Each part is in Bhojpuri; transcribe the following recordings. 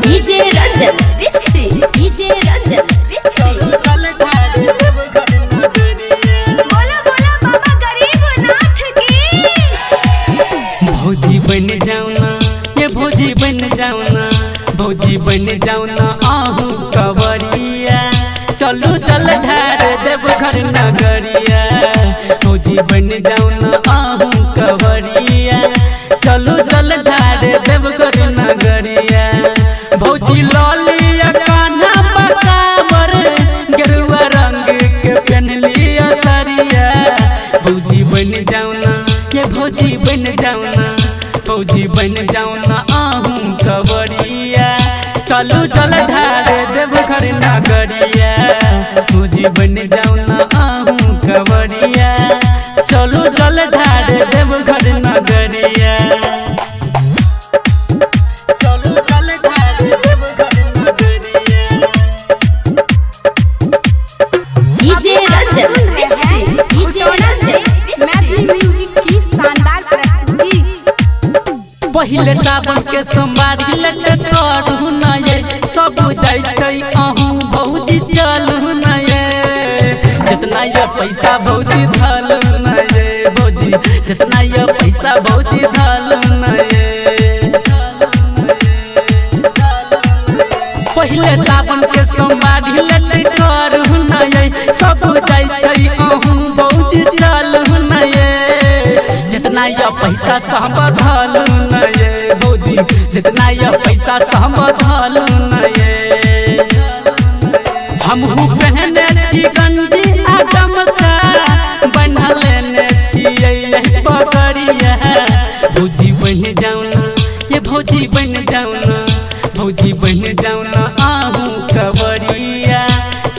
डीजे रंजन विस्फी डीजे रंजन विस्फी बोला बोला बाबा गरीबनाथ की भौजी बन जाऊना ये भौजी बन जाऊना भौजी बन जाऊना आहू कवरिया चलो चल ढार देवघर नगरिया भौजी बन जाऊना आहू कवरिया चलो चल ढार देवघर नगरिया भौजी लौलिया कान्हा पकावर गेरुआ रंग के पहनलिया सरिया भौजी बन जाऊना ये भौजी बन जाऊना भौजी बन जाऊना आहू कवरिया चलो चल ढार देवघर नगरिया भौजी बन जाऊना आहू कवरिया चलो चल ढार देवघर नगरिया चलो चल ढार देवघर नगरिया DJ Ranjan Bisfi DJ Ranjan Maithili music की शानदार प्रस्तुति। पहले सावन के सोमवारी लट करू न ये सब जाय छै अहू भौजी चलू न ये जितना ये पैसा भौजी धलू न ये भौजी जितना ये पैसा भौजी धलू न ये पहले सावन के सोमवारी लट करू न ये सब जाय छै अहू भौजी चलू न ये जितना ये पैसा संबधलू न ये भौजी जितना ये पैसा संबधलू न ये हमहू पहने छी गंजी आ गमछा बन्हल ने छियै यही पगड़िया भौजी बन जाऊना ये भौजी बन जाऊना भौजी बन जाऊना आहू कवरिया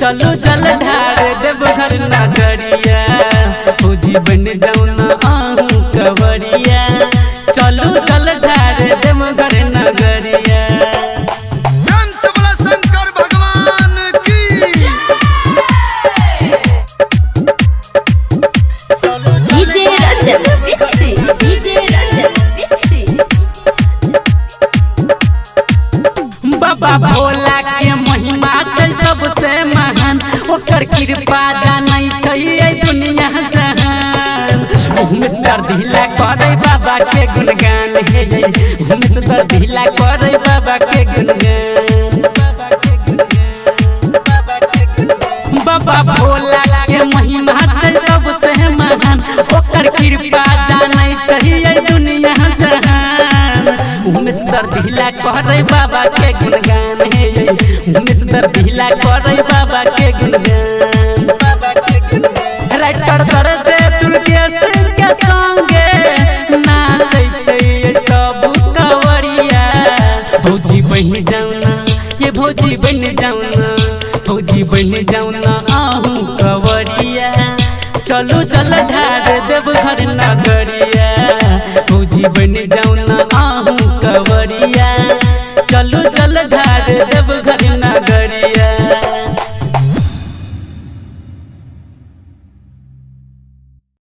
चलो चल ढार देवघर नगरिया भौजी बन जाऊना आहू कवरिया चलो चल ढार देवघर नगरिया शंकर भगवान की डीजे रंजन विस्फी डीजे रंजन विस्फी बाबा भोला के महिमा छै सबसे महान ओकर कृपा जानै छै ए दुनिया जहान उमेश दर्दिला करे बाबा के गुणगान हे उमेश दर्दिला करे बाबा के गुणगान बाबा भोला के महिमा छै सबसे महान ओकर कृपा जानै छै ए दुनिया जहान उमेश दर्दिला करे बाबा के गुणगान हे उमेश दर्दिला करे बाबा के गुणगान राइटर दर्द दुर्गेश के संगे नाचै छै सब कवरिया भौजी बन जाऊना ये भौजी बन जाऊना भौजी बन जाऊना आहू कवरिया चलो चल ढार देवघर नगरिया भौजी बन जाऊना आहू कवरिया चलो चल ढार देवघर